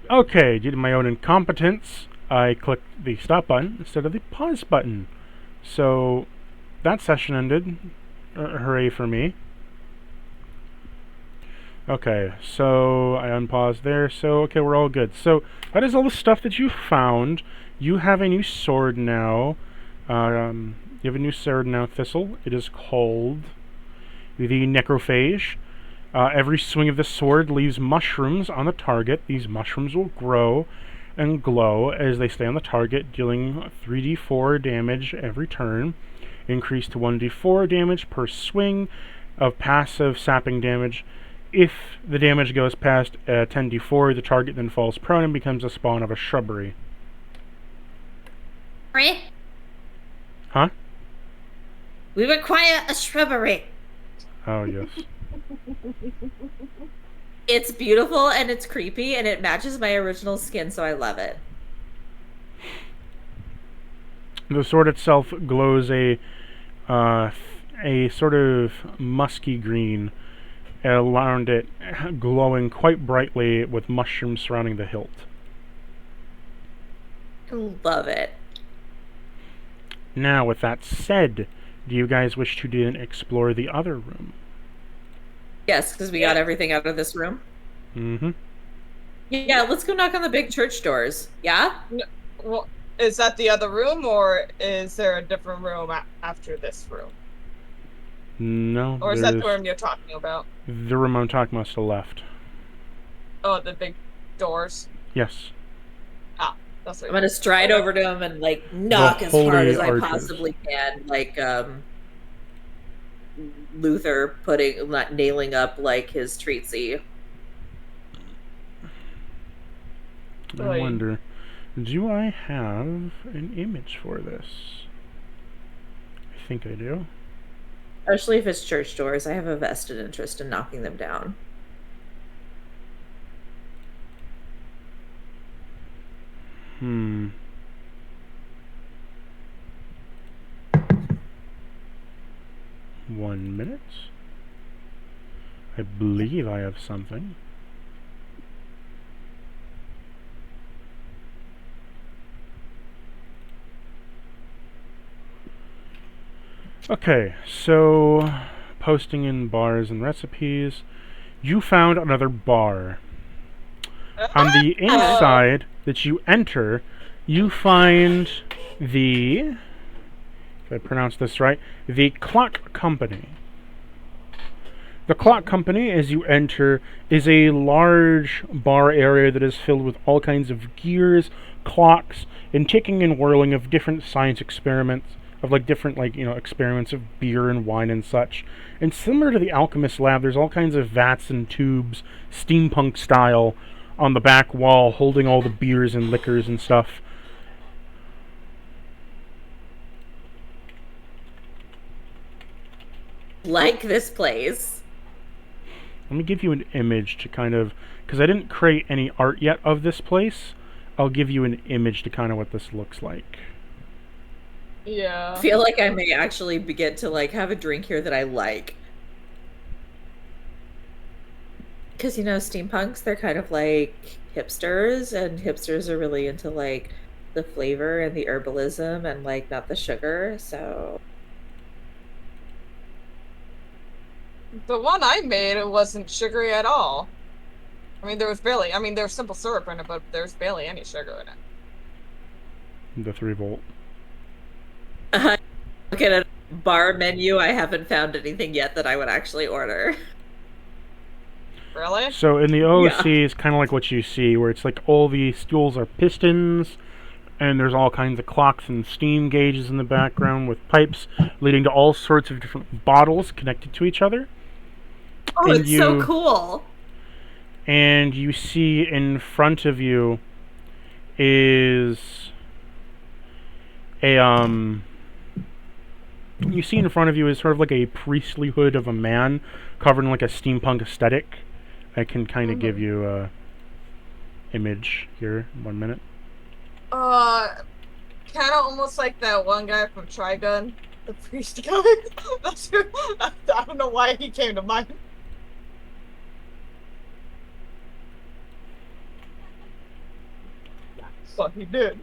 Okay, due to my own incompetence, I clicked the stop button instead of the pause button. So that session ended. Hooray for me. Okay, so I unpaused there. So, okay, we're all good. So that is all the stuff that you found. You have a new sword now. You have a new sword now, Thistle. It is called the Necrophage. Every swing of the sword leaves mushrooms on the target. These mushrooms will grow and glow as they stay on the target, dealing 3d4 damage every turn. Increase to 1d4 damage per swing of passive sapping damage. If the damage goes past 10d4, the target then falls prone and becomes a spawn of a shrubbery. Huh? We require a shrubbery. Oh, yes. It's beautiful and it's creepy and it matches my original skin, so I love it. The sword itself glows a sort of musky green around it, glowing quite brightly with mushrooms surrounding the hilt. I love it. Now, with that said, do you guys wish to then explore the other room? Yes, because we got everything out of this room. Mm-hmm. Yeah, let's go knock on the big church doors. Yeah? No, well, is that the other room, or is there a different room after this room? No. Or is that the room you're talking about? The room I'm talking about to the left. Oh, the big doors? Yes. Ah, that's what I'm gonna stride over to him and like knock as hard as I possibly can, like Luther nailing up like his treatsy. I wonder, do I have an image for this? I think I do. Especially if it's church doors, I have a vested interest in knocking them down. Hmm. One minute. I believe I have something. Okay, so posting in bars and recipes. You found another bar. On the inside that you enter, you find the, if I pronounce this right, the Clock Company. The Clock Company, as you enter, is a large bar area that is filled with all kinds of gears, clocks, and ticking and whirling of different science experiments, of like different experiments of beer and wine and such. And similar to the alchemist lab, there's all kinds of vats and tubes, steampunk style, on the back wall, holding all the beers and liquors and stuff. Like this place. Let me give you an image to kind of, because I didn't create any art yet of this place. I'll give you an image to kind of what this looks like. Yeah. I feel like I may actually get to like have a drink here that I like. Because, you know, steampunks, they're kind of like hipsters, and hipsters are really into like the flavor and the herbalism and like not the sugar, so. The one I made, it wasn't sugary at all. I mean, there was simple syrup in it, but there's barely any sugar in it. The 3-volt. Look at a bar menu. I haven't found anything yet that I would actually order. Really? So in the OC, it's kind of like what you see, where it's like all the stools are pistons, and there's all kinds of clocks and steam gauges in the background with pipes leading to all sorts of different bottles connected to each other. Oh, and it's so cool. And you see in front of you is you see in front of you is sort of like a priestly hood of a man covered in like a steampunk aesthetic. I can kind of give you a image here. 1 minute. Kind of almost like that one guy from Trigun, the priest guy. I don't know why he came to mind. But he did.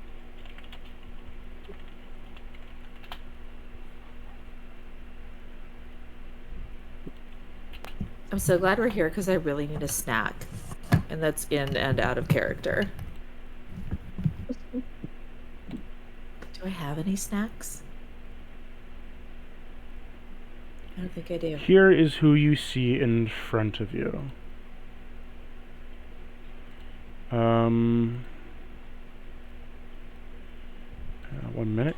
I'm so glad we're here because I really need a snack. And that's in and out of character. Do I have any snacks? I don't think I do. Here is who you see in front of you. 1 minute.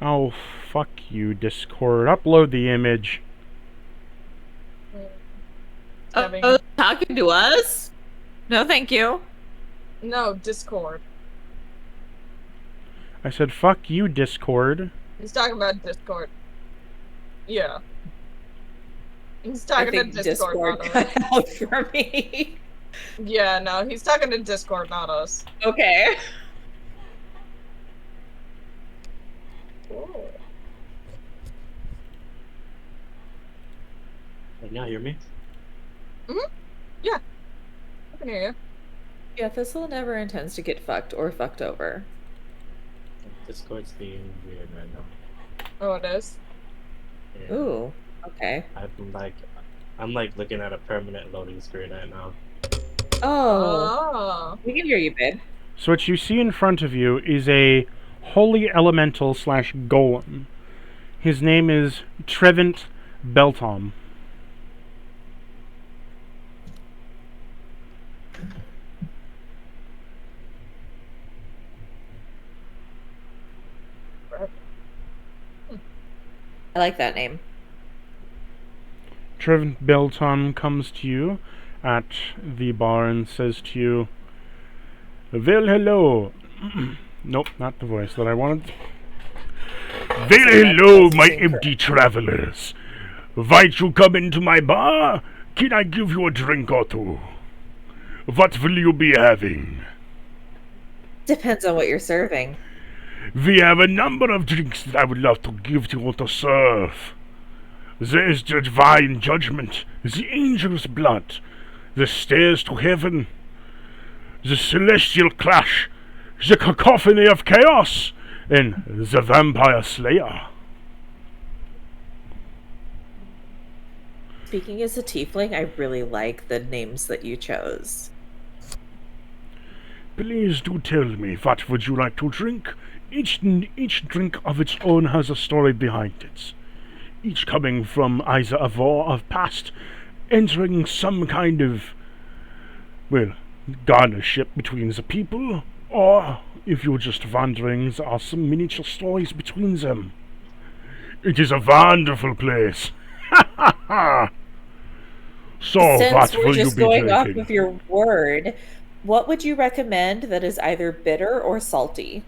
Oh, fuck you, Discord. Upload the image. Oh, talking to us? No, thank you. No, Discord. I said, fuck you, Discord. He's talking about Discord. Yeah. He's talking I think to Discord, not cut us. out for me. Yeah, no, he's talking to Discord, not us. Okay. Oh. Can y'all hear me? Yeah. I can hear you. Yeah, Thistle never intends to get fucked or fucked over. Discord's being weird right now. Oh, it is? Yeah. Ooh, okay. I'm like looking at a permanent loading screen right now. Oh. We can hear you, babe. So what you see in front of you is a holy elemental / golem. His name is Trevant Beltom. I like that name. Trevant Beltom comes to you at the bar and says to you, "Well, hello." Nope, not the voice that I wanted. "Well, hello, my empty travelers. Why'd you come into my bar? Can I give you a drink or two? What will you be having?" Depends on what you're serving. "We have a number of drinks that I would love to give to you to serve. There's the divine judgment, the angel's blood, the stairs to heaven, the celestial clash, the cacophony of chaos, and the vampire slayer." Speaking as a tiefling, I really like the names that you chose. "Please do tell me, what would you like to drink? Each drink of its own has a story behind it. Each coming from either a war of past, entering some kind of, well, garnership between the people, or if you're just wandering, there are some miniature stories between them. It is a wonderful place. Ha ha ha! So, Since what we're will you just be going off drinking? of your word, what would you recommend that is either bitter or salty,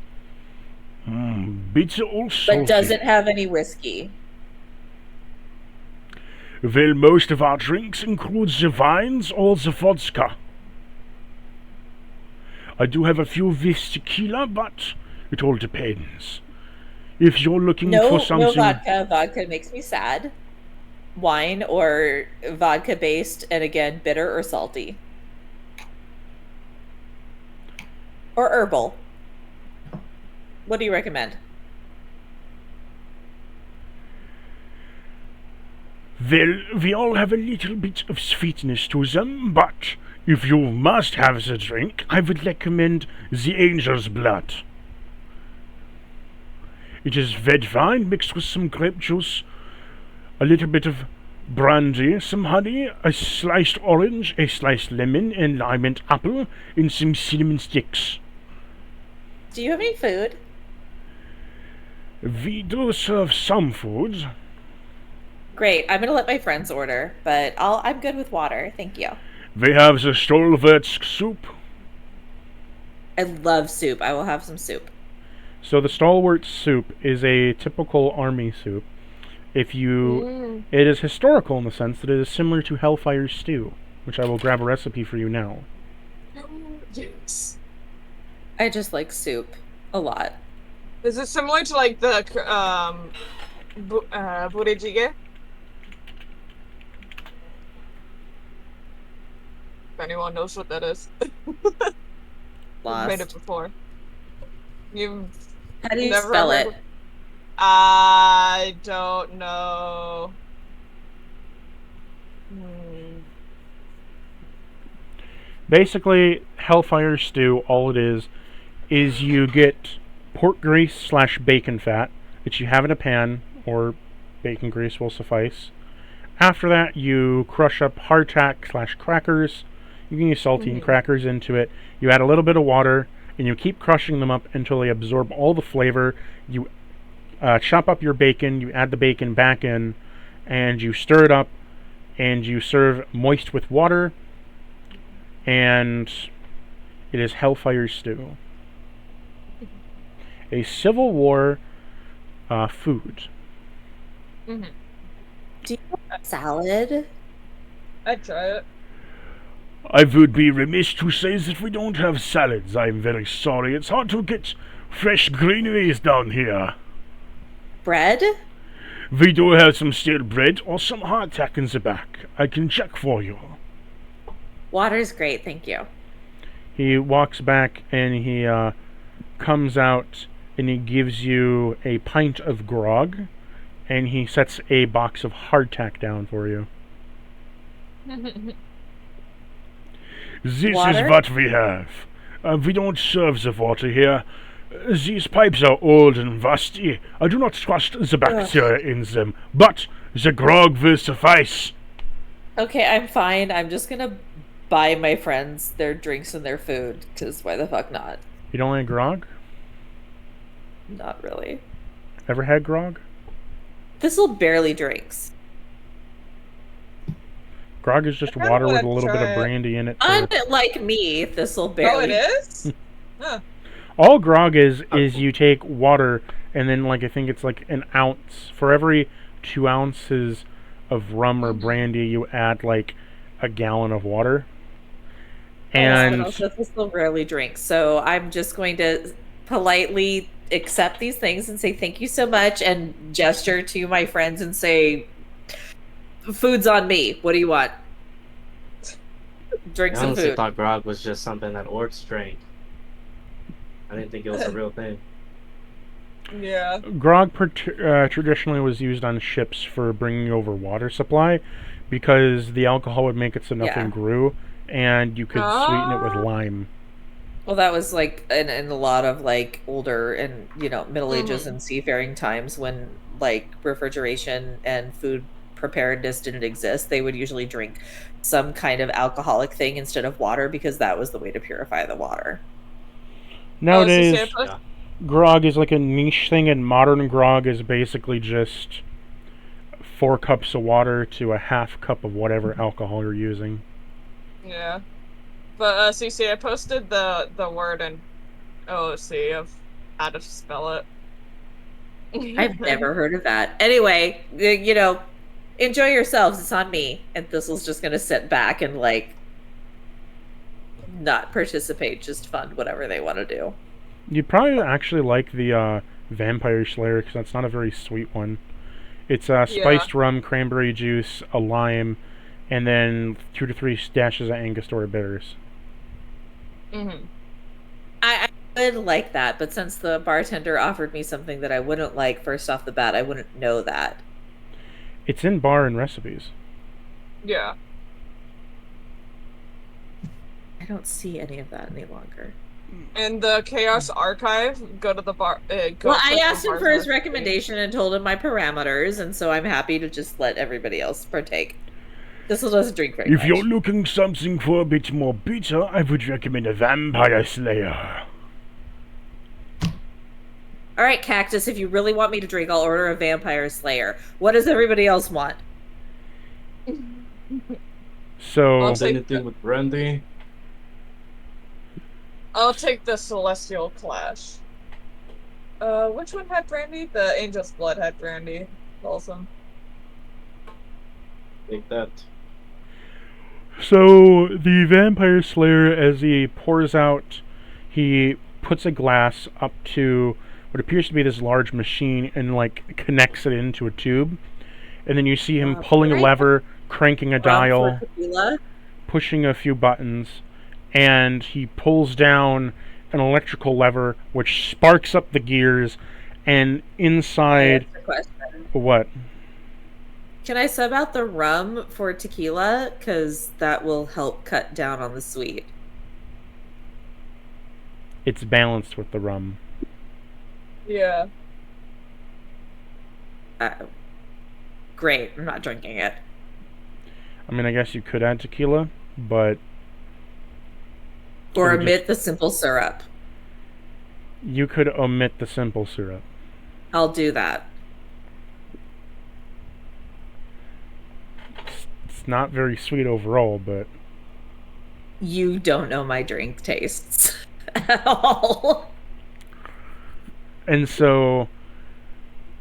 Bitter or salty? but doesn't have any whiskey? Well, most of our drinks include the wines or the vodka. I do have a few with tequila, but it all depends. If you're looking for something... No vodka. Vodka makes me sad. Wine or vodka based, and again, bitter or salty. Or herbal. What do you recommend? Well, we all have a little bit of sweetness to them, but if you must have the drink, I would recommend the angel's blood. It is red wine mixed with some grape juice, a little bit of brandy, some honey, a sliced orange, a sliced lemon, and lime and apple, and some cinnamon sticks. Do you have any food? We do serve some food. Great. I'm gonna let my friends order, but I'm good with water. Thank you. We have the stalwart's soup. I love soup. I will have some soup. So the stalwart soup is a typical army soup. It is historical in the sense that it is similar to Hellfire stew, which I will grab a recipe for you now. Yes. I just like soup a lot. Is it similar to like the Burijige. If anyone knows what that is. I've made it Lost. before. You've How do you never spell heard it? of- I don't know. Basically, Hellfire Stew, all it is you get pork grease slash bacon fat that you have in a pan, or bacon grease will suffice. After that, you crush up hardtack slash crackers. You can use saltine crackers into it. You add a little bit of water, and you keep crushing them up until they absorb all the flavor. You chop up your bacon, you add the bacon back in, and you stir it up, and you serve moist with water, and it is Hellfire Stew. A Civil War food. Do you want salad? I'd try it. I would be remiss to say that we don't have salads. I'm very sorry. It's hard to get fresh greeneries down here. Bread? We do have some stale bread or some hardtack in the back. I can check for you. Water's great, thank you. He walks back and he comes out and he gives you a pint of grog, and he sets a box of hardtack down for you. This Water? is what we have. We don't serve the water here. These pipes are old and rusty. I do not trust the bacteria in them, but the grog will suffice. Okay, I'm fine. I'm just gonna buy my friends their drinks and their food, because why the fuck not? You don't like grog? Not really. Ever had grog? Thistle barely drinks. Grog is just I kinda water with a wanna little bit try of it. brandy in it. Unlike me, Thistle Oh, barely. it is? Huh. All grog is you take water and then, like, I think it's like an ounce. For every 2 ounces of rum or brandy, you add like a gallon of water. And also Thistle rarely drinks, so I'm just going to politely accept these things and say thank you so much, and gesture to my friends and say, "Food's on me. What do you want? Drink I some honestly food." thought grog was just something that orcs drank. I didn't think it was a real thing. Yeah. grog traditionally was used on ships for bringing over water supply, because the alcohol would make it so nothing Yeah. grew, and you could sweeten it with lime. Well, that was like in a lot of like older and Middle Ages and seafaring times, when like refrigeration and food preparedness didn't exist. They would usually drink some kind of alcoholic thing instead of water, because that was the way to purify the water. Nowadays, Yeah. grog is like a niche thing, and modern grog is basically just 4 cups of water to a half cup of whatever alcohol you're using. Yeah. But CC, I posted the word in OOC of how to spell it. I've never heard of that. Anyway, enjoy yourselves. It's on me. And Thistle's just going to sit back and like not participate, just fund whatever they want to do. You'd probably actually like the Vampire Slayer, because that's not a very sweet one. It's spiced rum, cranberry juice, a lime, and then 2 to 3 dashes of Angostura bitters. I would like that, but since the bartender offered me something that I wouldn't like first off the bat, I wouldn't know that. It's in bar and recipes. Yeah. I don't see any of that any longer. In the Chaos Archive, go to the bar. Well, I asked him for his recommendation and told him my parameters, and so I'm happy to just let everybody else partake. Thistle doesn't drink very much. If you're looking something for a bit more bitter, I would recommend a Vampire Slayer. All right, Cactus, if you really want me to drink, I'll order a Vampire Slayer. What does everybody else want? So, Anything with brandy? I'll take the Celestial Clash. Which one had brandy? The Angel's Blood had brandy. Awesome. Take that. So the Vampire Slayer, as he pours out, he puts a glass up to what appears to be this large machine and like connects it into a tube. And then you see him pulling a lever, cranking a dial, pushing a few buttons, and he pulls down an electrical lever which sparks up the gears, and inside... What? Can I sub out the rum for tequila? Because that will help cut down on the sweet. It's balanced with the rum. Yeah. Great. I'm not drinking it. I mean, I guess you could add tequila, but... Or omit the simple syrup. You could omit the simple syrup. I'll do that. It's not very sweet overall, but... You don't know my drink tastes at all. And so,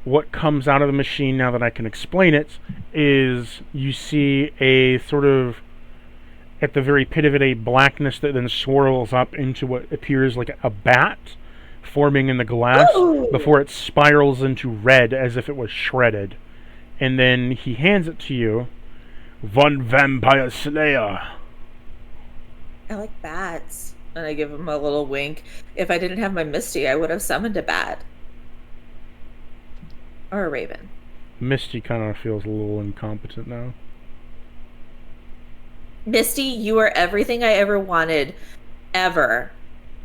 what comes out of the machine, now that I can explain it, is you see a sort of, at the very pit of it, a blackness that then swirls up into what appears like a bat forming in the glass before it spirals into red as if it was shredded. And then he hands it to you. One vampire slayer. I like bats. And I give him a little wink. If I didn't have my Misty, I would have summoned a bat. Or a raven. Misty kind of feels a little incompetent now. Misty, you are everything I ever wanted. Ever.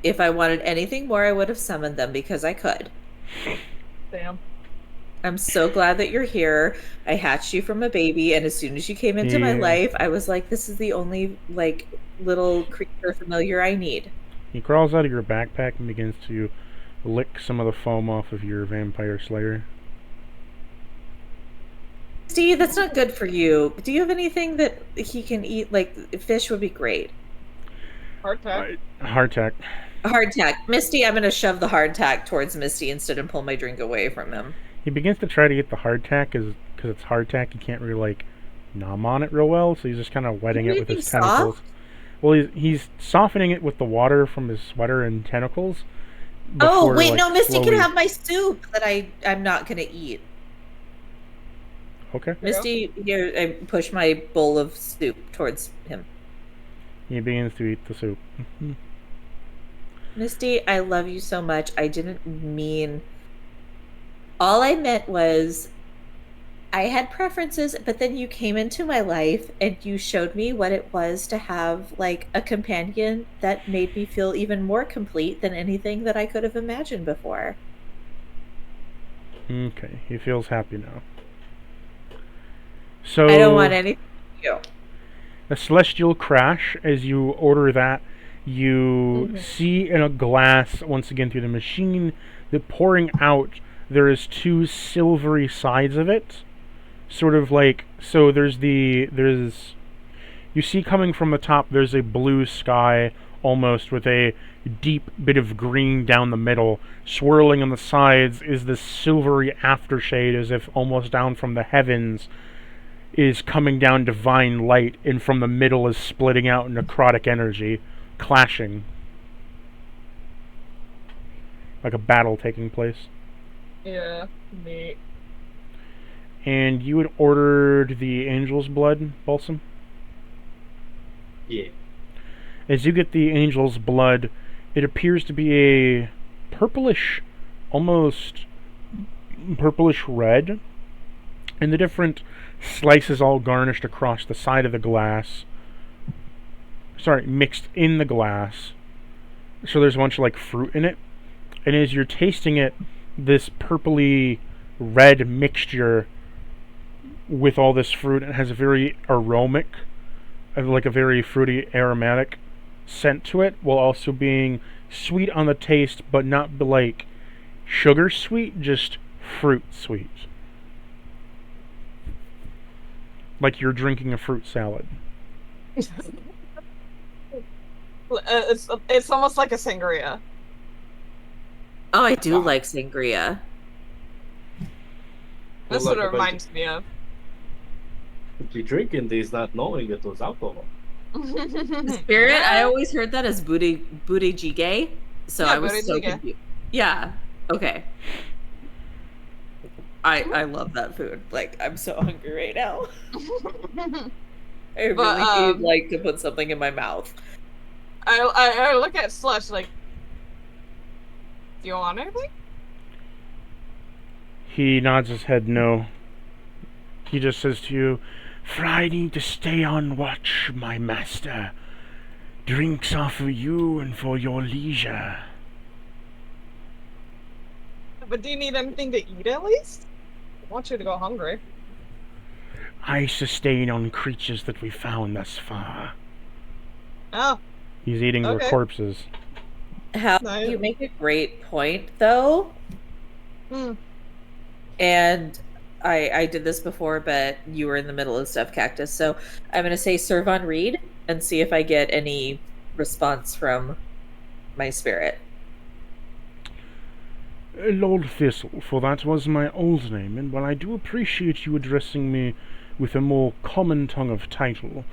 If I wanted anything more, I would have summoned them because I could. Damn. I'm so glad that you're here. I hatched you from a baby, and as soon as you came into my life, I was like, this is the only, like, little creature familiar I need. He crawls out of your backpack and begins to lick some of the foam off of your vampire slayer. Steve, that's not good for you. Do you have anything that he can eat? Like, fish would be great. Hardtack. Hardtack. Hardtack. Misty, I'm going to shove the hardtack towards Misty instead and pull my drink away from him. He begins to try to get the hardtack because it's hardtack. He can't really, like, nom on it real well, so he's just kind of wetting it with his tentacles. Well, he's softening it with the water from his sweater and tentacles. Before, no, Misty can have my soup that I'm not going to eat. Okay. Misty, here, I push my bowl of soup towards him. He begins to eat the soup. Misty, I love you so much. I didn't mean... All I meant was I had preferences, but then you came into my life and you showed me what it was to have, like, a companion that made me feel even more complete than anything that I could have imagined before. Okay, he feels happy now. So I don't want anything from you. A celestial crash. As you order that, you see in a glass, once again through the machine, that pouring out, there is two silvery sides of it. Sort of like, so you see coming from the top, there's a blue sky, almost, with a deep bit of green down the middle. Swirling on the sides is this silvery aftershade, as if almost down from the heavens is coming down divine light, and from the middle is splitting out necrotic energy, clashing. Like a battle taking place. Yeah, neat. And you had ordered the angel's blood, Balsam? Yeah. As you get the angel's blood, it appears to be a purplish, almost purplish red, and the different slices all garnished across the side of the glass. Sorry, mixed in the glass. So there's a bunch of, like, fruit in it. And as you're tasting it, this purpley red mixture with all this fruit, it has a very aromatic, like a very fruity aromatic scent to it, while also being sweet on the taste, but not like sugar sweet, just fruit sweet. Like you're drinking a fruit salad. It's almost like a sangria. Oh, I do like sangria. That's what it reminds me of. You're drinking these not knowing it was alcohol. Spirit, I always heard that as booty jjigae. So yeah, I was so confused. Yeah. Okay. I love that food. Like, I'm so hungry right now. I But really need like to put something in my mouth. I look at Slush like, do you want anything? He nods his head no. He just says to you, "For I need to stay on watch, my master. Drinks are for you and for your leisure." But do you need anything to eat at least? I want you to go hungry. I sustain on creatures that we found thus far. Oh, He's eating their okay. corpses. How Nice. you make a great point though. Hmm. And I did this before, but you were in the middle of stuff, Cactus. So I'm gonna say serve on read and see if I get any response from my spirit. Lord Thistle, for that was my old name, and while I do appreciate you addressing me with a more common tongue of title,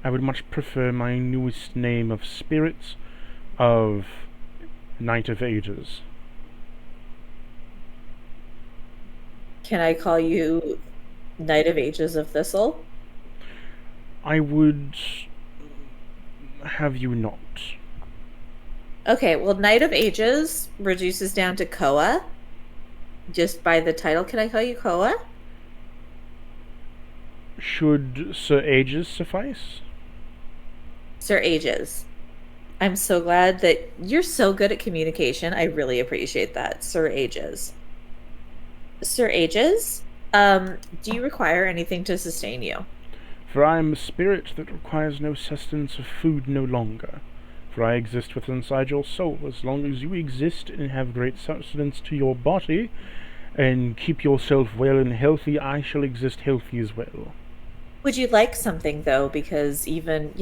I would much prefer my newest name of spirits of Knight of Ages. Can I call you Knight of Ages of Thistle? I would have you not. Okay, well, Knight of Ages reduces down to Koa just by the title. Can I call you Koa? Should Sir Ages suffice? Sir Ages. I'm so glad that you're so good at communication. I really appreciate that, Sir Ages. Sir Ages, do you require anything to sustain you? For I am a spirit that requires no sustenance of food no longer. For I exist within inside your soul. As long as you exist and have great sustenance to your body, and keep yourself well and healthy, I shall exist healthy as well. Would you like something though? Because even,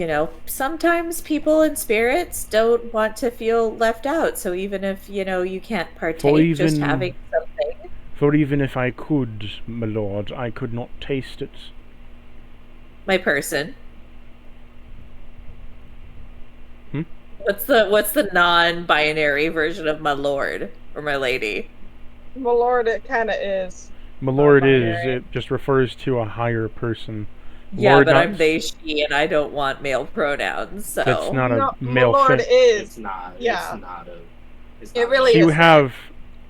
sometimes people and spirits don't want to feel left out. So even if, you can't For partake, just even having something. for even if I could, my lord, I could not taste it. My person. Hmm? What's the non-binary version of my lord or my lady? My lord, it kind of is. My lord is, Non-binary. it just refers to a higher person. Yeah, Lord but not, I'm they, she, and I don't want male pronouns, that's so. not a No, my male lord thing. is. It's not. Yeah. It's not a. It's It not really So a- you is. have,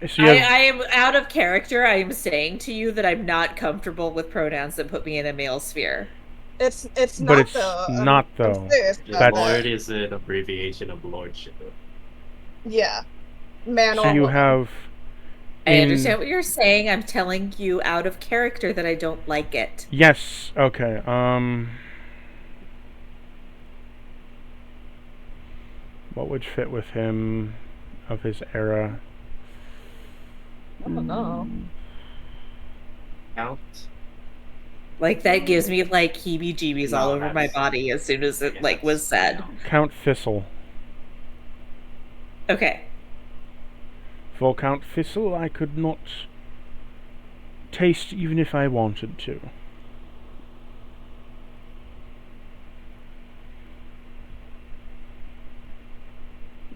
so you I have, am out of character. I am saying to you that I'm not comfortable with pronouns that put me in a male sphere. It's but not it's though. not I'm though. serious The about That's Lord that. is an abbreviation of lordship. Yeah, man so or you woman. have I in understand what you're saying. I'm telling you out of character that I don't like it. yes, okay. What would fit with him of his era? I don't know. Count. Like that gives me like heebie-jeebies all No, over my that's body as soon as it yeah, like was that's said. no. Count Thistle. Okay. For Count Thistle, I could not taste even if I wanted to.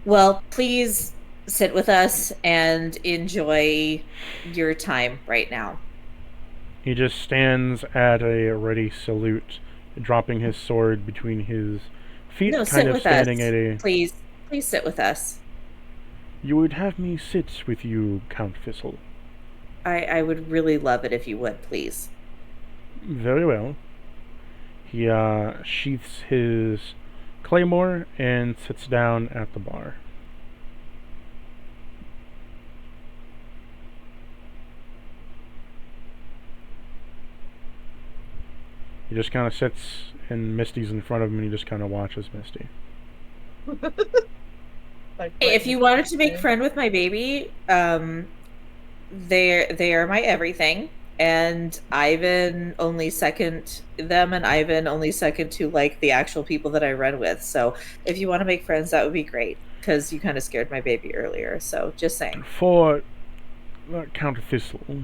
Well, please sit with us and enjoy your time right now. He just stands at a ready salute, dropping his sword between his feet, No, kind sit of with us. standing at a. Please, please sit with us. You would have me sit with you, Count Thistle. I would really love it if you would, please. Very well. He sheaths his claymore and sits down at the bar. He just kind of sits, and Misty's in front of him, and he just kind of watches Misty. Like, Hey, if you wanted to make friend. friend with my baby, they are my everything. And Ivan only second them, and Ivan only second to like the actual people that I run with. So if you want to make friends, that would be great. Because you kind of scared my baby earlier. So just saying. For Count Thistle,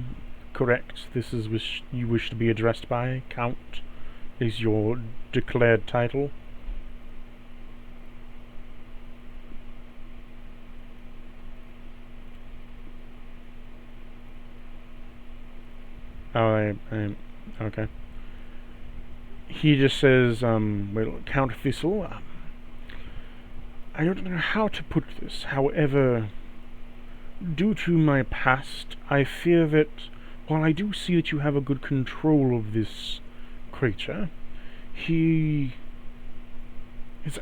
correct? This is you wish to be addressed by Count. Is your declared title? Okay. He just says, well, Count Thistle, I don't know how to put this. However, due to my past, I fear that while I do see that you have a good control of this creature, his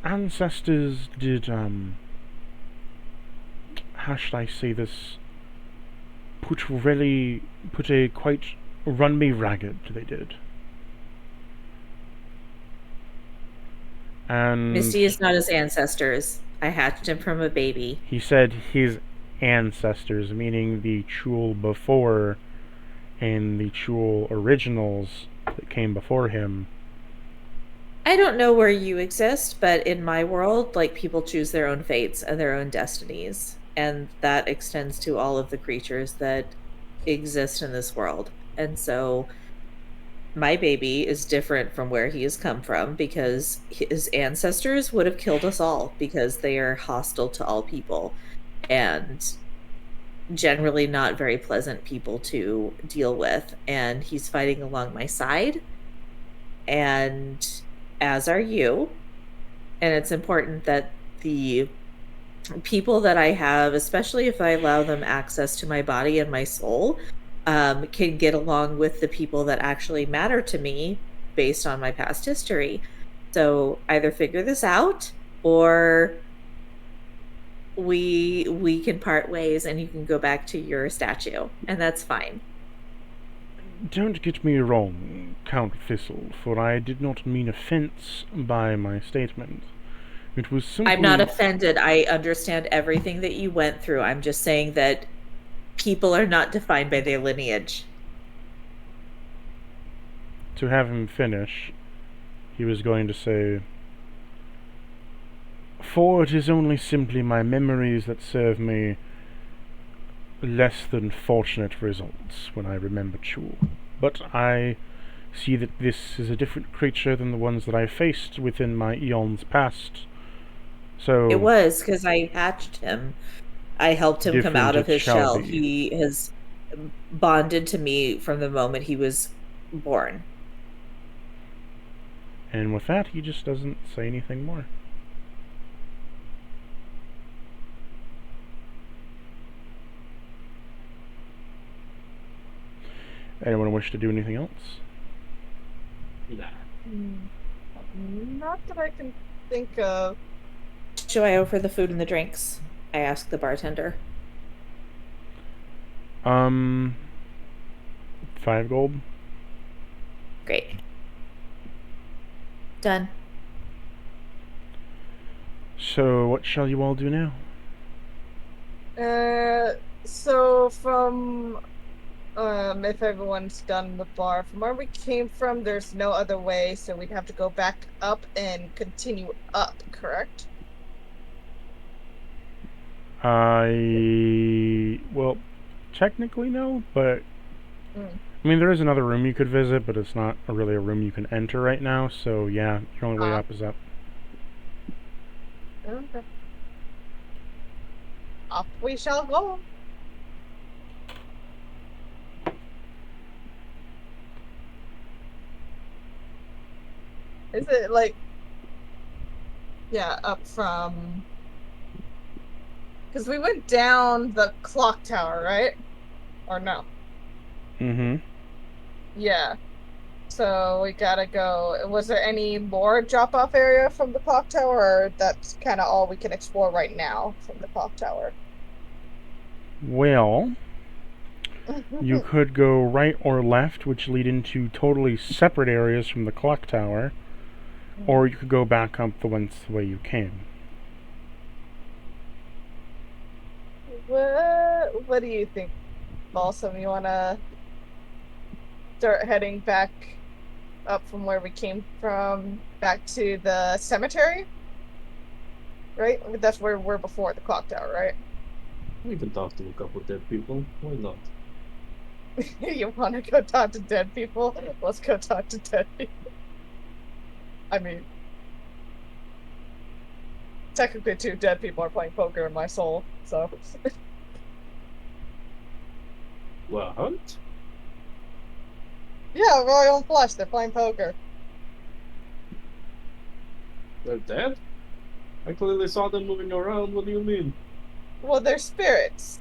ancestors did, how should I say this? Put a quite run me ragged, they did. And Misty is not his ancestors. I hatched him from a baby. he said his ancestors, meaning the Chul before and the Chul originals that came before him. I don't know where you exist, but in my world, like, people choose their own fates and their own destinies. And that extends to all of the creatures that exist in this world. And so my baby is different from where he has come from because his ancestors would have killed us all because they are hostile to all people and generally not very pleasant people to deal with. And he's fighting along my side, and as are you. And it's important that the people that I have, especially if I allow them access to my body and my soul, can get along with the people that actually matter to me based on my past history. So either figure this out, or we can part ways and you can go back to your statue, and that's fine. Don't get me wrong, Count Thistle, for I did not mean offense by my statement. It was simply... I'm not offended. I understand everything that you went through. I'm just saying that people are not defined by their lineage. To have him finish, he was going to say, for it is only simply my memories that serve me less than fortunate results when I remember Chul. But I see that this is a different creature than the ones that I faced within my eons past. So It was because I hatched him. I helped him come different out of it his shall shell. be. He has bonded to me from the moment he was born. And with that, he just doesn't say anything more. Anyone wish to do anything else? Nah. Not that I can think of. Should I offer the food and the drinks? I asked the bartender. 5 gold. Great. Done. So, what shall you all do now? So from if everyone's done the bar, from where we came from, there's no other way, so we'd have to go back up and continue up, correct? Well, technically no, but I mean, there is another room you could visit, but it's not really a room you can enter right now, so yeah, your only way up is up. Okay. Up we shall go. Is it like, yeah, up from, because we went down the clock tower, right? Or no? Mm-hmm. Yeah. So we gotta go. Was there any more drop-off area from the clock tower, or that's kind of all we can explore right now from the clock tower? Well, you could go right or left, which lead into totally separate areas from the clock tower, or you could go back up the way you came. What do you think, Balsam? You wanna start heading back up from where we came from, back to the cemetery? Right? That's where we were before the clock tower, right? We can talk to a couple dead people. Why not? You wanna go talk to dead people? Let's go talk to dead people. I mean, technically 2 dead people are playing poker in my soul, so. What? Yeah, Royal and Flush. They're playing poker. They're dead? I clearly saw them moving around. What do you mean? Well, they're spirits.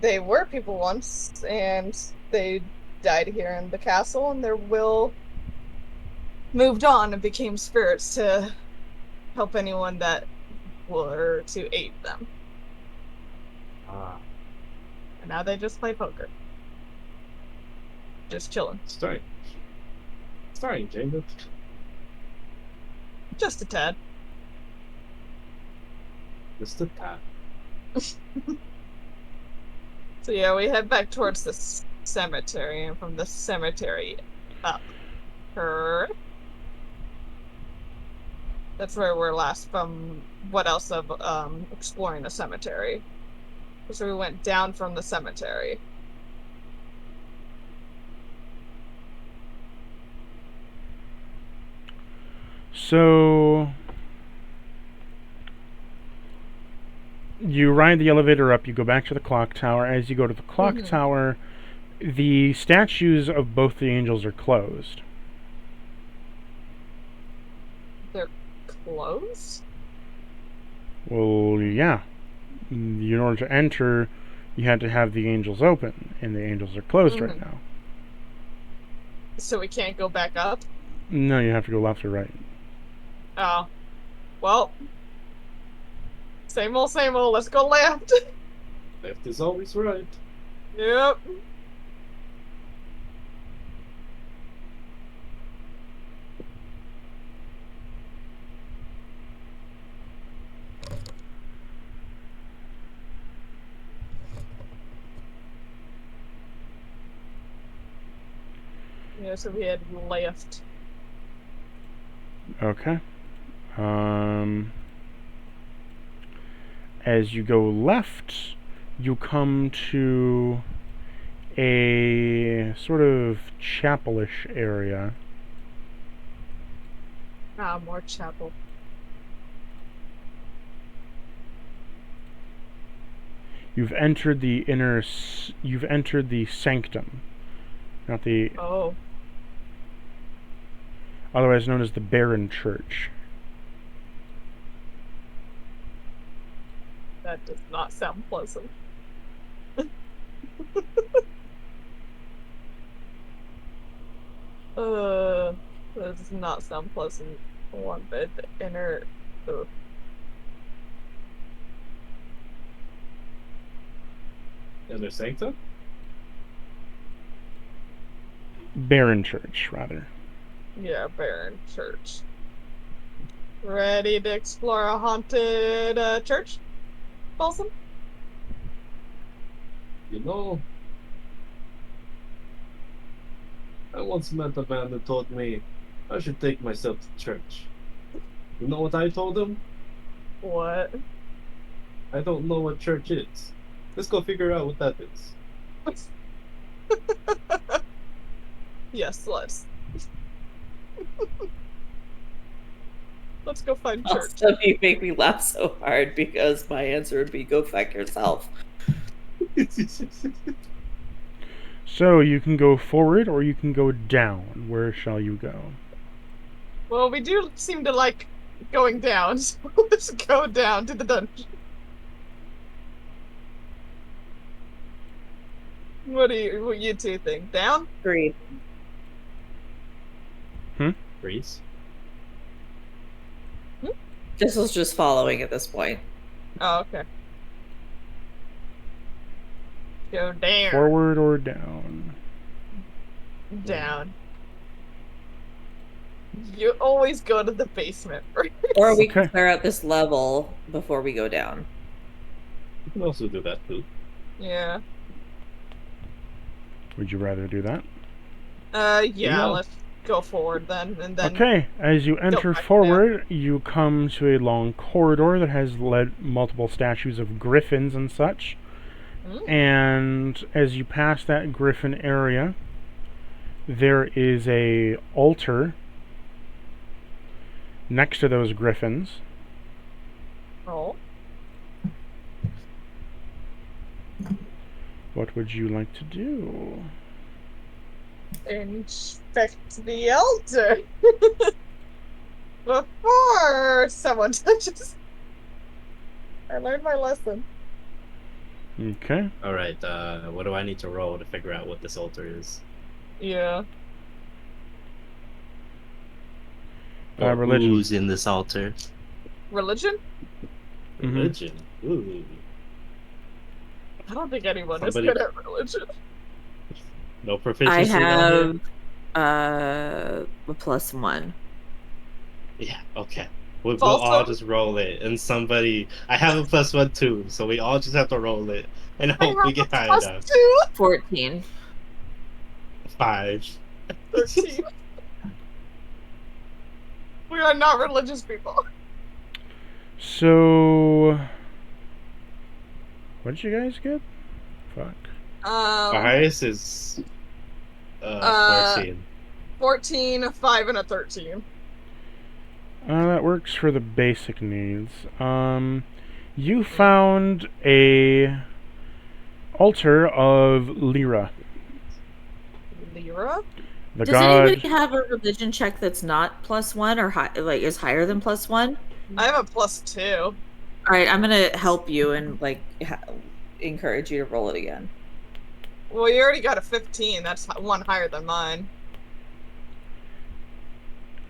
They were people once, and they died here in the castle, and their will moved on and became spirits to help anyone that were to aid them. Ah, And now they just play poker. Just chilling. strange. Strange, ain't it? Just a tad. Just a tad. So yeah, we head back towards the cemetery, and from the cemetery up. Her. That's where we're last from what else of exploring the cemetery. So we went down from the cemetery. So you ride the elevator up, you go back to the clock tower. As you go to the clock tower, the statues of both the angels are closed. They're closed? Well, yeah. In order to enter, you had to have the angels open, and the angels are closed right now. So we can't go back up? No, you have to go left or right. Oh. Well. Same old, same old. Let's go left. Left is always right. Yep. Yeah, so we had left. Okay. As you go left, you come to a sort of chapelish area. Ah, more chapel. You've entered the you've entered the sanctum, not the. Oh. Otherwise known as the Barren Church. That does not sound pleasant. That does not sound pleasant. One bit inner. Ugh. Inner sanctum? Barren Church, rather. Yeah, Barren Church. Ready to explore a haunted church, Paulson? You know, I once met a man who told me I should take myself to church. You know what I told him? What? I don't know what church is. Let's go figure out what that is. Yes, let's. Let's go find church. Also, you make me laugh so hard because my answer would be go fuck yourself. So you can go forward or you can go down. Where shall you go? Well, we do seem to like going down, so let's go down to the dungeon. What you two think? Down? Agreed. Greece? Dissel's just following at this point. Oh, okay. Go down. Forward or down? Down. You always go to the basement first. Or we can Okay. clear out this level before we go down. You can also do that too. Yeah. Would you rather do that? Yeah, No. let's go forward then, and then... Okay, as you enter back forward, you come to a long corridor that has led multiple statues of griffins and such. And as you pass that griffin area, there is a altar next to those griffins. Roll. What would you like to do? Inspect the altar before someone touches. I learned my lesson. Okay. All right. What do I need to roll to figure out what this altar is? Yeah. Or Religion. who's in this altar? Religion? Mhm. Religion. Ooh. I don't think anyone Somebody- is good at religion. No I proficiency down here? have a +1. Yeah, okay. We'll all Balsam? just roll it, and somebody. I have a +1 too, so we all just have to roll it and I hope we have get high a enough. +2. 14. 5. 13. We are not religious people. So, what did you guys get? Fuck. Our highest is 14. 14, a 5, and a 13. That works for the basic needs. You found a altar of Lyra, Lyra? the Does god. anybody have a religion check that's not +1 or like is higher than +1? I have a +2. All right, I'm gonna help you and encourage you to roll it again. Well, you already got a 15. That's one higher than mine.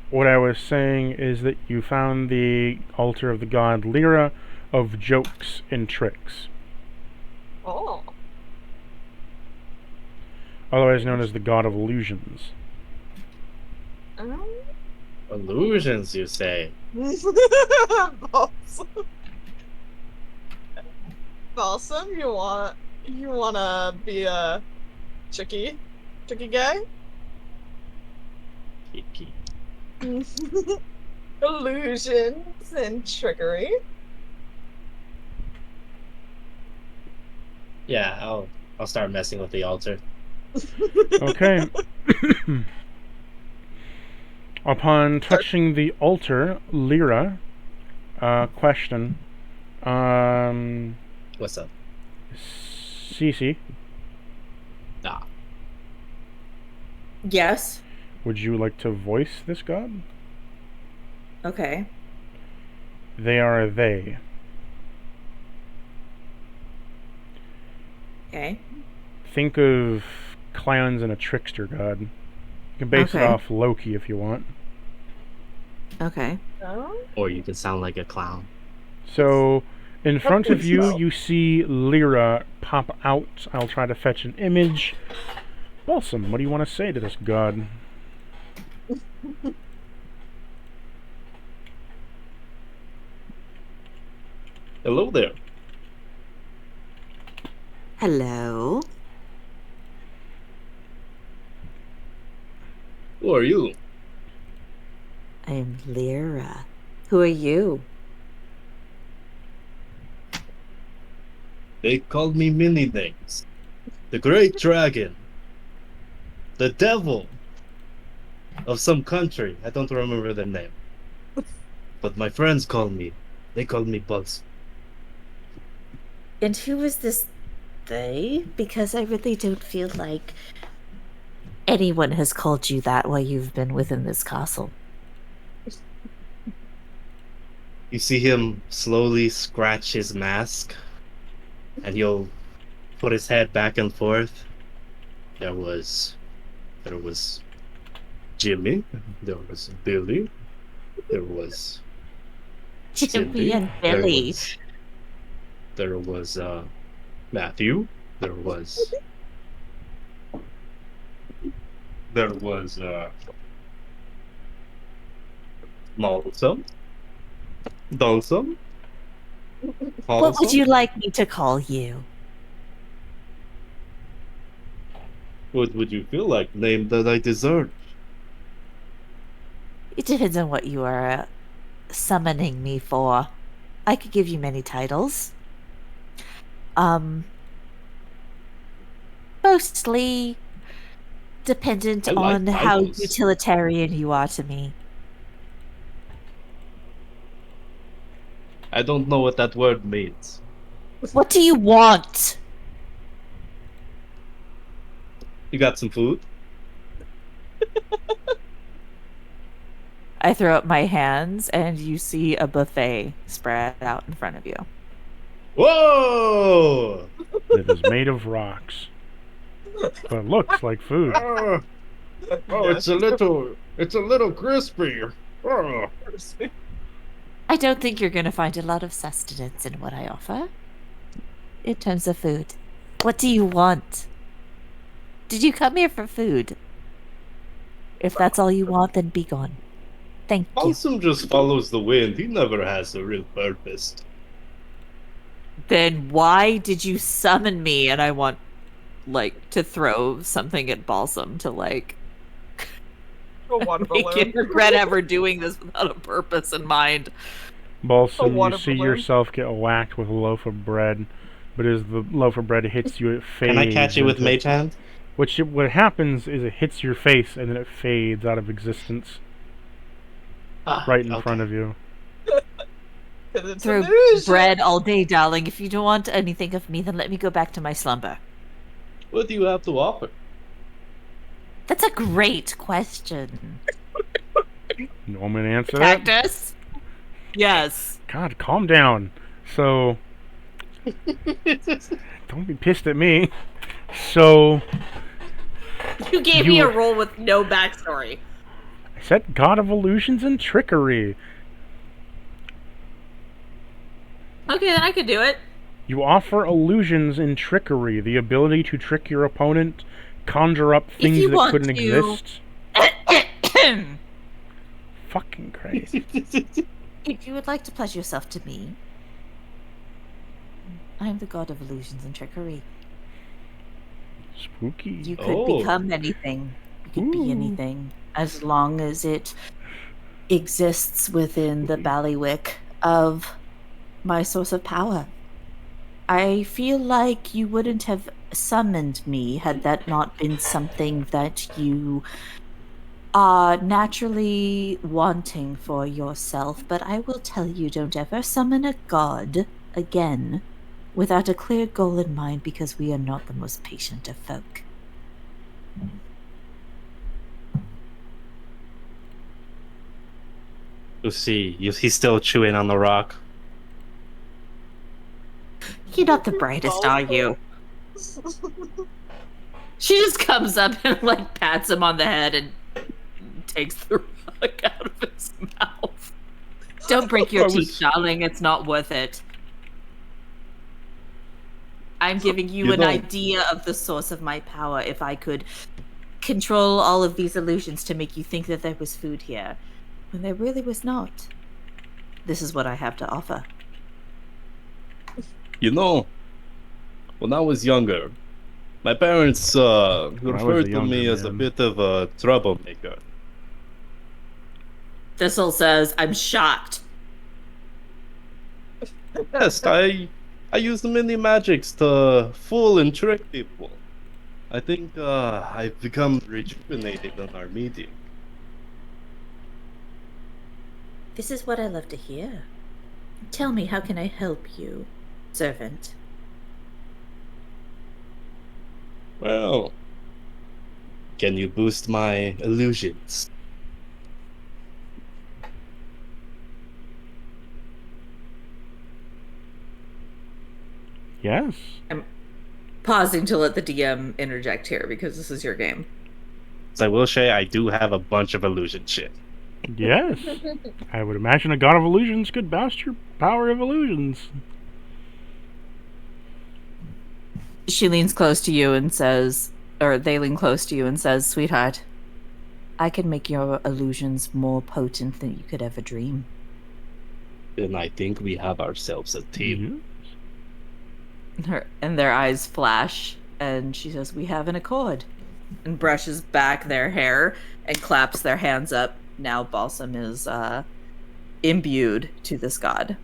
What I was saying is that you found the altar of the god Lyra of jokes and tricks, Oh. otherwise known as the god of illusions. Illusions, you say? Balsam. Balsam, you wanna be a tricky guy? Kiki. Illusions and trickery. Yeah, I'll start messing with the altar. Okay. Upon touching the altar, Lyra, question. What's up? Cece, Ah, Yes. would you like to voice this god? Okay. They are they. Okay. Think of clowns and a trickster god. You can base it Okay. off Loki if you want. Okay. Oh? or you can sound like a clown. So, in front of you, so. you see Lyra pop out. I'll try to fetch an image. Balsam, what do you want to say to this god? Hello there. Hello. Who are you? I'm Lyra. Who are you? They called me many things. The Great Dragon. The Devil. Of some country. I don't remember the name. But my friends they called me Bugs. And who is this they? Because I really don't feel like anyone has called you that while you've been within this castle. You see him slowly scratch his mask, and he'll put his head back and forth. There was Jimmy, there was Billy, there was Jimmy Cindy, and Billy. there was Matthew, there was Malsum, Dulsum, What would Halsum. you like me to call you? What would you feel like? Name that I deserve. It depends on what you are summoning me for. I could give you many titles. Mostly dependent I like on how titles. utilitarian you are to me. I don't know what that word means. What do you want? You got some food? I throw up my hands, and you see a buffet spread out in front of you. Whoa! It is made of rocks, but looks like food. Oh, Yes. it's a little crispy. Oh. I don't think you're going to find a lot of sustenance in what I offer. In terms of food. What do you want? Did you come here for food? If that's all you want, then be gone. Thank you. Balsam just follows the wind. He never has a real purpose. Then why did you summon me? And I want, like, to throw something at Balsam to, like, A water make balloon. him regret ever doing this without a purpose in mind. Balsam, you water see balloon. yourself get whacked with a loaf of bread, but as the loaf of bread hits you, it fades. Can I catch you with into- Mage Hand? What happens is it hits your face and then it fades out of existence right in front of you. 'Cause it's Throw an illusion. bread all day, darling. If you don't want anything of me, then let me go back to my slumber. What do you have to offer? That's a great question. You want me to answer that? Cactus? Yes. God, calm down. So, don't be pissed at me. So, You gave me You- a role with no backstory. I said God of Illusions and Trickery. Okay, then I could do it. You offer illusions and trickery, the ability to trick your opponent, conjure up things you that want couldn't to- exist. Fucking Christ. If you would like to pledge yourself to me, I am the god of illusions and trickery. Spooky. You could Oh. become anything. You could Ooh. be anything, as long as it exists within the bailiwick of my source of power. I feel like you wouldn't have summoned me had that not been something that you are naturally wanting for yourself, but I will tell you, don't ever summon a god again without a clear goal in mind, because we are not the most patient of folk. You see, he's still chewing on the rock. You're not the brightest, are you? She just comes up and like pats him on the head and takes the rock out of his mouth. Don't break your I teeth, was- darling. It's not worth it. I'm giving you You an know- idea of the source of my power. If I could control all of these illusions to make you think that there was food here, when there really was not. This is what I have to offer. You know, when I was younger, my parents was referred a to younger me as a man. bit of a troublemaker. Thistle says, I'm shocked. Yes, I use many magics to fool and trick people. I think I've become rejuvenated on our meeting. This is what I love to hear. Tell me, how can I help you, servant? Well, can you boost my illusions? Yes. I'm pausing to let the DM interject here because this is your game. So I will say I do have a bunch of illusion shit. Yes. I would imagine a God of Illusions could boast your power of illusions. She leans close to you and says, or they lean close to you and says, sweetheart, I can make your illusions more potent than you could ever dream. Then I think we have ourselves a team. And their eyes flash, and she says, we have an accord. And brushes back their hair and claps their hands up. Now Balsam is imbued to this god.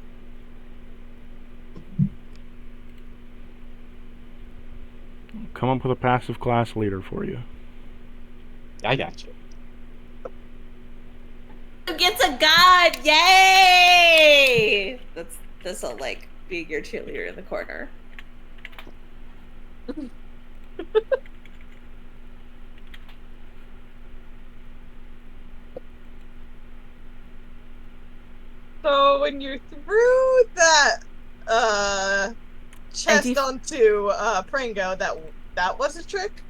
Come up with a passive class leader for you. I got you. Who gets a god? Yay! This'll like be your cheerleader in the corner. So when you threw that chest onto Pringo, that was a trick?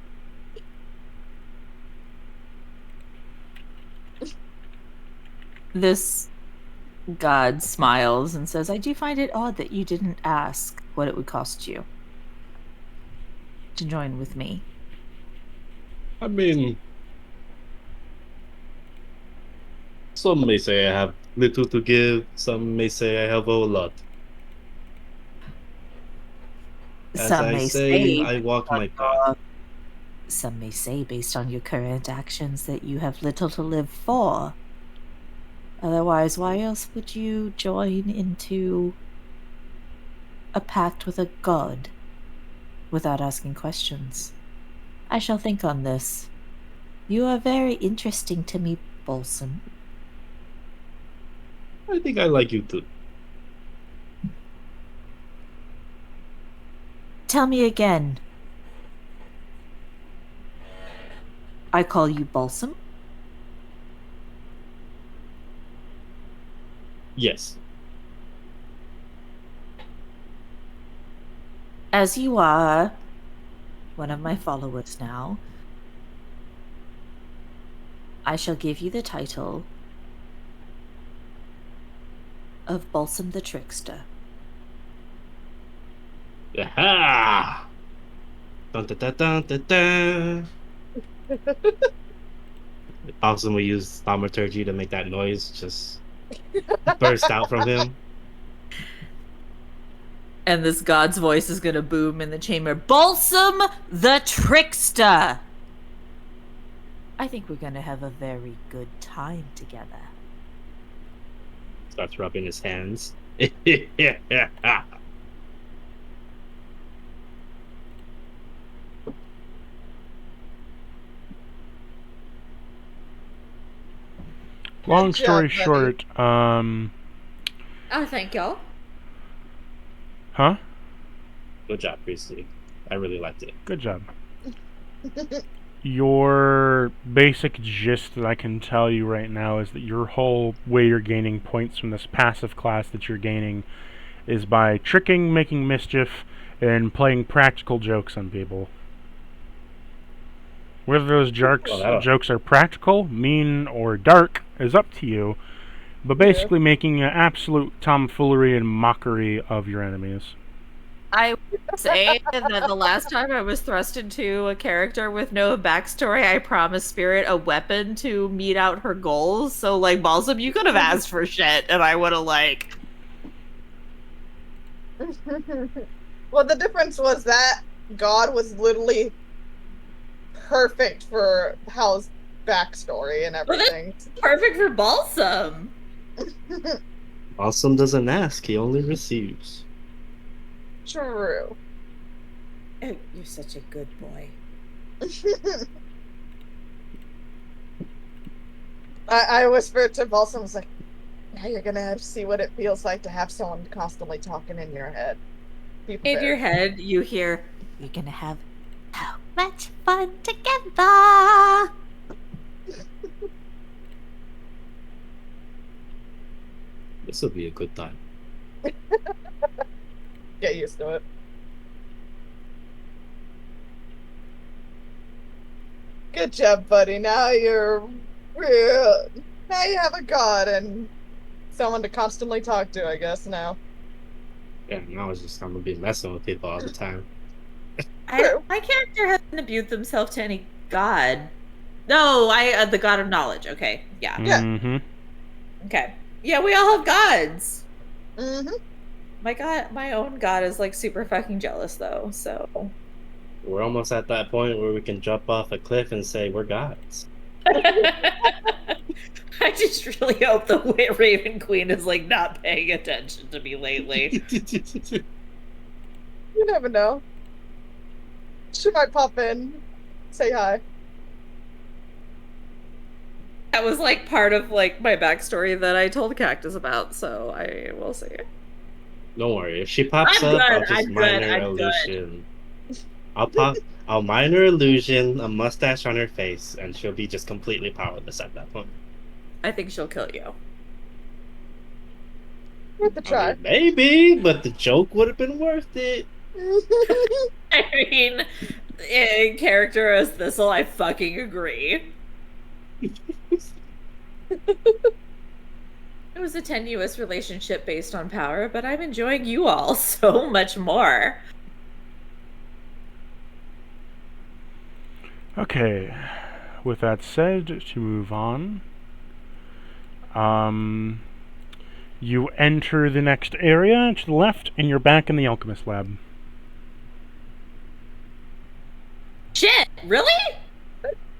This god smiles and says, I do find it odd that you didn't ask what it would cost you to join with me. I mean, some may say I have little to give, some may say I have a lot. As Some I may say, say, I walk my path. some may say, based on your current actions, that you have little to live for. Otherwise, why else would you join into a pact with a god without asking questions? I shall think on this. You are very interesting to me, Balsam. I think I like you too. Tell me again. I call you Balsam? Yes. As you are one of my followers now, I shall give you the title of Balsam the Trickster. Aha! Dun, dun, dun, dun, dun, dun. Awesome, we use thaumaturgy to make that noise just burst out from him. And this god's voice is going to boom in the chamber. Balsam the Trickster! I think we're going to have a very good time together. Starts rubbing his hands. Long Good story job, buddy. short, Oh, thank y'all. huh? Good job, Priestley. I really liked it. Good job. Your basic gist that I can tell you right now is that your whole way you're gaining points from this passive class that you're gaining is by tricking, making mischief, and playing practical jokes on people. Whether those jokes are practical, mean, or dark is up to you, but basically making an absolute tomfoolery and mockery of your enemies. I would say that the last time I was thrust into a character with no backstory, I promised Spirit a weapon to meet out her goals. So, like, Balsam, you could have asked for shit, and I would have, like... Well, the difference was that God was literally perfect for Hal's backstory and everything. Perfect for Balsam! Awesome doesn't ask, he only receives. True. Oh, you're such a good boy. I whispered to Balsam, I was like, now you're gonna see what it feels like to have someone constantly talking in your head. In your head, you hear, you're gonna have so much fun together! This will be a good time. Get used to it. Good job, buddy. Now you're real. Now you have a god and someone to constantly talk to, I guess, now. Yeah, now it's just I'm gonna be messing with people all the time. My character hasn't abused themselves to any god. No, the god of knowledge. Okay, yeah. Mm-hmm. Okay. Yeah, we all have gods. Mm-hmm. My own god is like super fucking jealous though, so. We're almost at that point where we can jump off a cliff and say we're gods. I just really hope the Raven Queen is like not paying attention to me lately. You never know. She might pop in, say hi. That was like part of like my backstory that I told Cactus about, so I will see. Don't worry, if she pops I'm up, good, I'll just I'm minor good, I'm illusion. I'll minor illusion a mustache on her face, and she'll be just completely powerless at that point. I think she'll kill you. Worth the I try. mean, maybe, but the joke would have been worth it. I mean, in character as Thistle, I fucking agree. It was a tenuous relationship based on power, but I'm enjoying you all so much more. Okay. With that said, to move on, you enter the next area to the left, and you're back in the alchemist lab. Shit, really?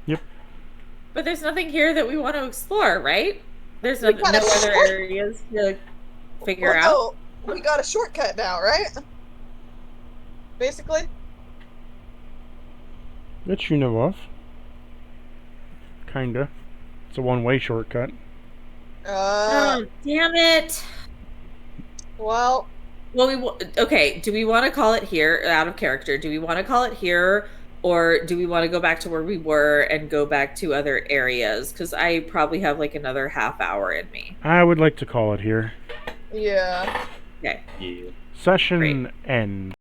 Yep. But there's nothing here that we want to explore, right? There's We no got a other short- areas to figure Well, out. no, we got a shortcut now, right? Basically. That you know of. Kinda. It's a one-way shortcut. Oh, damn it. Well, Well, okay. Do we want to call it here out of character? Do we want to call it here, or do we want to go back to where we were and go back to other areas? Because I probably have like another half hour in me. I would like to call it here. yeah. Okay. Yeah. Session end.